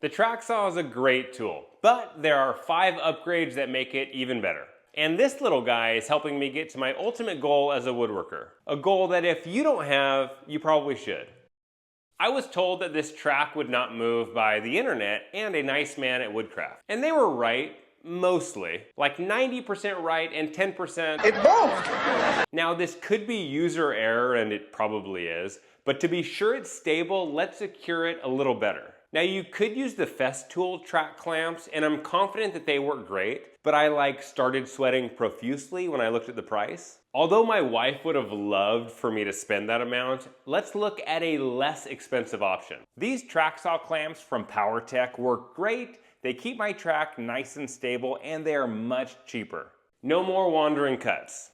The track saw is a great tool, but there are 5 upgrades that make it even better. And this little guy is helping me get to my ultimate goal as a woodworker. A goal that if you don't have, you probably should. I was told that this track would not move by the internet and a nice man at Woodcraft. And they were right, mostly. Like 90% right and 10% It moved! Now this could be user error, and it probably is, but to be sure it's stable, let's secure it a little better. Now you could use the Festool track clamps, and I'm confident that they work great, but I started sweating profusely when I looked at the price. Although my wife would have loved for me to spend that amount, let's look at a less expensive option. These track saw clamps from PowerTech work great, they keep my track nice and stable, and they are much cheaper. No more wandering cuts.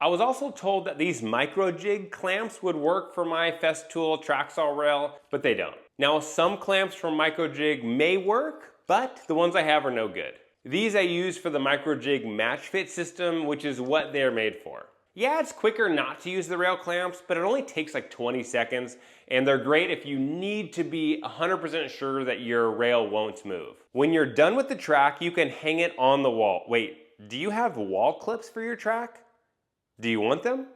I was also told that these micro jig clamps would work for my Festool track saw rail, but they don't. Now some clamps from micro jig may work, but the ones I have are no good. These I use for the micro jig match fit system, which is what they're made for. Yeah, it's quicker not to use the rail clamps, but it only takes like 20 seconds, and they're great if you need to be 100% sure that your rail won't move. When you're done with the track, you can hang it on the wall. Wait, do you have wall clips for your track? Do you want them?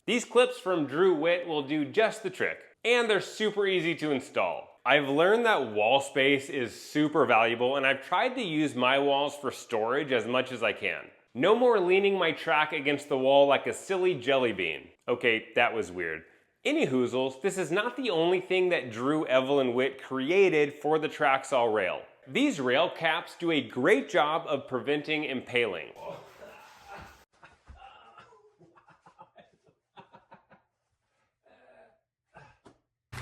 These clips from Drew Witt will do just the trick, and they're super easy to install. I've learned that wall space is super valuable, and I've tried to use my walls for storage as much as I can. No more leaning my track against the wall like a silly jelly bean. Okay, that was weird. Anyhoozles, this is not the only thing that Drew Evelyn Witt created for the track saw rail. These rail caps do a great job of preventing impaling.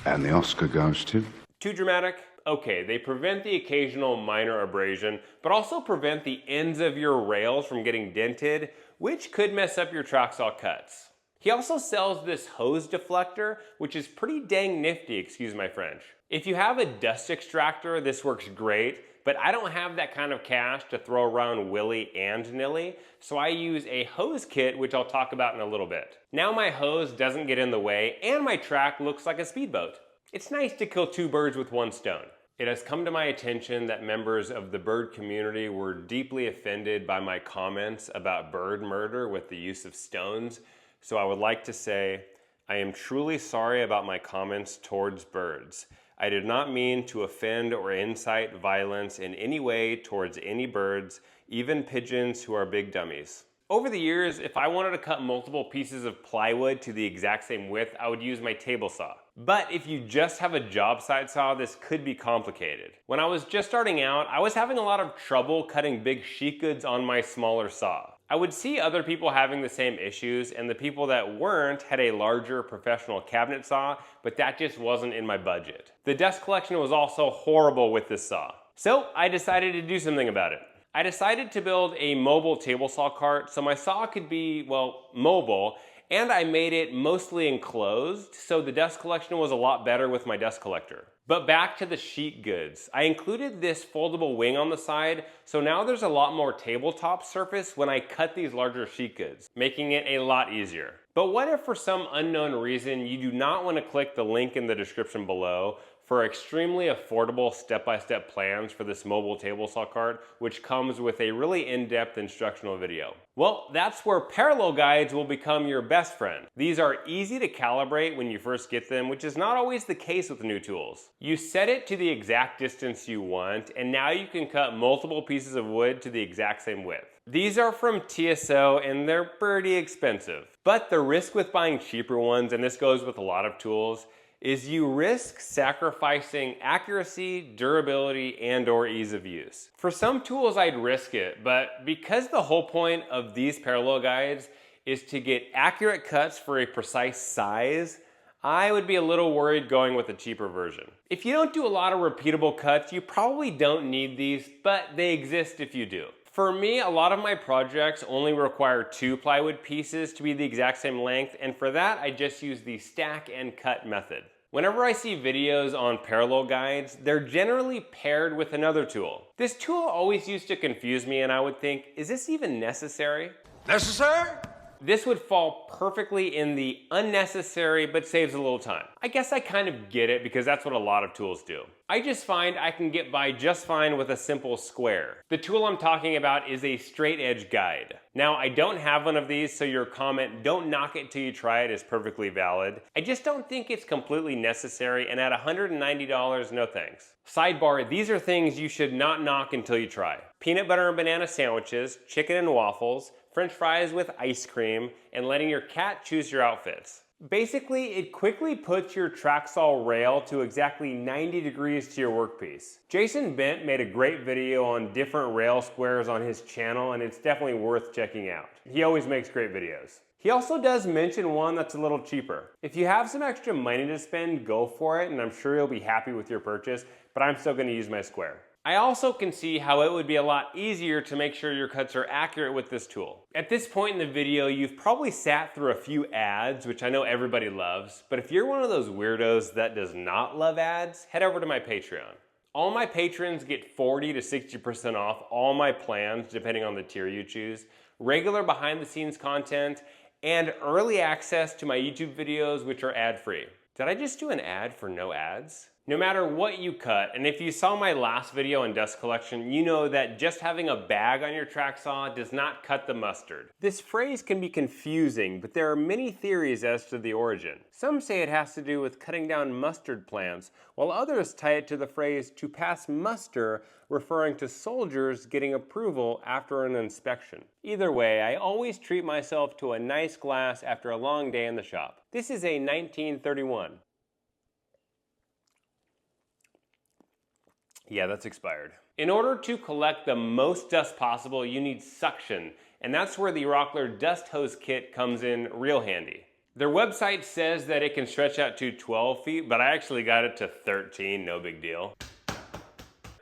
And the Oscar goes to? Too dramatic? Okay, they prevent the occasional minor abrasion, but also prevent the ends of your rails from getting dented, which could mess up your track saw cuts. He also sells this hose deflector, which is pretty dang nifty, excuse my French. If you have a dust extractor, this works great, but I don't have that kind of cash to throw around willy and nilly, so I use a hose kit, which I'll talk about in a little bit. Now my hose doesn't get in the way, and my track looks like a speedboat. It's nice to kill 2 birds with 1 stone. It has come to my attention that members of the bird community were deeply offended by my comments about bird murder with the use of stones, so I would like to say, I am truly sorry about my comments towards birds. I did not mean to offend or incite violence in any way towards any birds, even pigeons who are big dummies. Over the years, if I wanted to cut multiple pieces of plywood to the exact same width, I would use my table saw. But if you just have a job site saw, this could be complicated. When I was just starting out, I was having a lot of trouble cutting big sheet goods on my smaller saw. I would see other people having the same issues, and the people that weren't had a larger professional cabinet saw, but that just wasn't in my budget. The dust collection was also horrible with this saw. So I decided to do something about it. I decided to build a mobile table saw cart so my saw could be, well, mobile, and I made it mostly enclosed, so the dust collection was a lot better with my dust collector. But back to the sheet goods. I included this foldable wing on the side, so now there's a lot more tabletop surface when I cut these larger sheet goods, making it a lot easier. But what if for some unknown reason you do not want to click the link in the description below for extremely affordable step-by-step plans for this mobile table saw cart, which comes with a really in-depth instructional video? Well, that's where parallel guides will become your best friend. These are easy to calibrate when you first get them, which is not always the case with new tools. You set it to the exact distance you want, and now you can cut multiple pieces of wood to the exact same width. These are from TSO and they're pretty expensive. But the risk with buying cheaper ones, and this goes with a lot of tools, is you risk sacrificing accuracy, durability, and/or ease of use. For some tools I'd risk it, but because the whole point of these parallel guides is to get accurate cuts for a precise size, I would be a little worried going with a cheaper version. If you don't do a lot of repeatable cuts, you probably don't need these, but they exist if you do. For me, a lot of my projects only require 2 plywood pieces to be the exact same length, and for that I just use the stack and cut method. Whenever I see videos on parallel guides, they're generally paired with another tool. This tool always used to confuse me, and I would think, is this even necessary? Necessary? This would fall perfectly in the unnecessary but saves a little time. I guess I kind of get it because that's what a lot of tools do. I just find I can get by just fine with a simple square. The tool I'm talking about is a straight edge guide. Now, I don't have one of these, so your comment, "don't knock it till you try it," is perfectly valid. I just don't think it's completely necessary, and at $190, no thanks. Sidebar, these are things you should not knock until you try. Peanut butter and banana sandwiches, chicken and waffles, French fries with ice cream, and letting your cat choose your outfits. Basically, it quickly puts your Traxall rail to exactly 90 degrees to your workpiece. Jason Bent made a great video on different rail squares on his channel, and it's definitely worth checking out. He always makes great videos. He also does mention one that's a little cheaper. If you have some extra money to spend, go for it, and I'm sure you'll be happy with your purchase, but I'm still gonna use my square. I also can see how it would be a lot easier to make sure your cuts are accurate with this tool. At this point in the video, you've probably sat through a few ads, which I know everybody loves, but if you're one of those weirdos that does not love ads, head over to my Patreon. All my patrons get 40 to 60% off all my plans, depending on the tier you choose, regular behind the scenes content, and early access to my YouTube videos, which are ad-free. Did I just do an ad for no ads? No matter what you cut, and if you saw my last video on dust collection, you know that just having a bag on your track saw does not cut the mustard. This phrase can be confusing, but there are many theories as to the origin. Some say it has to do with cutting down mustard plants, while others tie it to the phrase "to pass muster," referring to soldiers getting approval after an inspection. Either way, I always treat myself to a nice glass after a long day in the shop. This is a 1931. Yeah, that's expired. In order to collect the most dust possible, you need suction, and that's where the Rockler Dust Hose Kit comes in real handy. Their website says that it can stretch out to 12 feet, but I actually got it to 13, no big deal.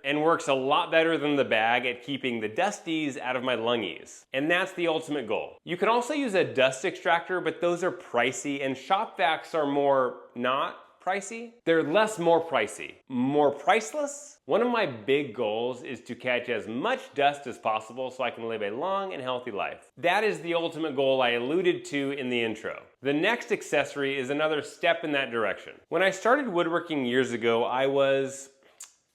And works a lot better than the bag at keeping the dusties out of my lungies. And that's the ultimate goal. You can also use a dust extractor, but those are pricey, and shop vacs are more not pricey. They're more pricey. More priceless? One of my big goals is to catch as much dust as possible so I can live a long and healthy life. That is the ultimate goal I alluded to in the intro. The next accessory is another step in that direction. When I started woodworking years ago, I was,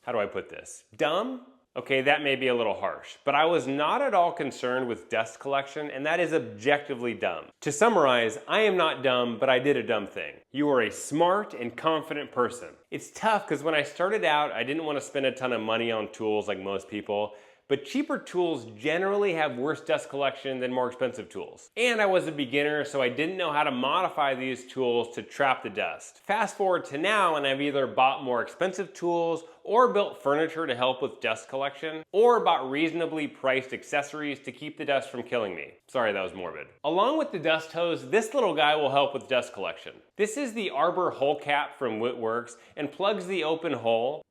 how do I put this? Dumb? Okay, that may be a little harsh, but I was not at all concerned with dust collection, and that is objectively dumb. To summarize, I am not dumb, but I did a dumb thing. You are a smart and confident person. It's tough because when I started out, I didn't want to spend a ton of money on tools like most people, but cheaper tools generally have worse dust collection than more expensive tools. And I was a beginner, so I didn't know how to modify these tools to trap the dust. Fast forward to now, and I've either bought more expensive tools or built furniture to help with dust collection, or bought reasonably priced accessories to keep the dust from killing me. Sorry, that was morbid. Along with the dust hose, this little guy will help with dust collection. This is the Arbor hole cap from Whitworks and plugs the open hole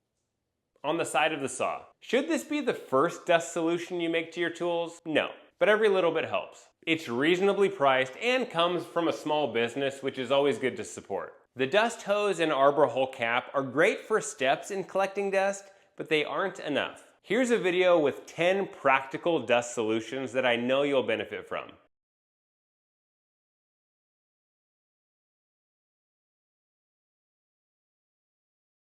on the side of the saw. Should this be the first dust solution you make to your tools? No, but every little bit helps. It's reasonably priced and comes from a small business, which is always good to support. The dust hose and Arbor hole cap are great for steps in collecting dust, but they aren't enough. Here's a video with 10 practical dust solutions that I know you'll benefit from.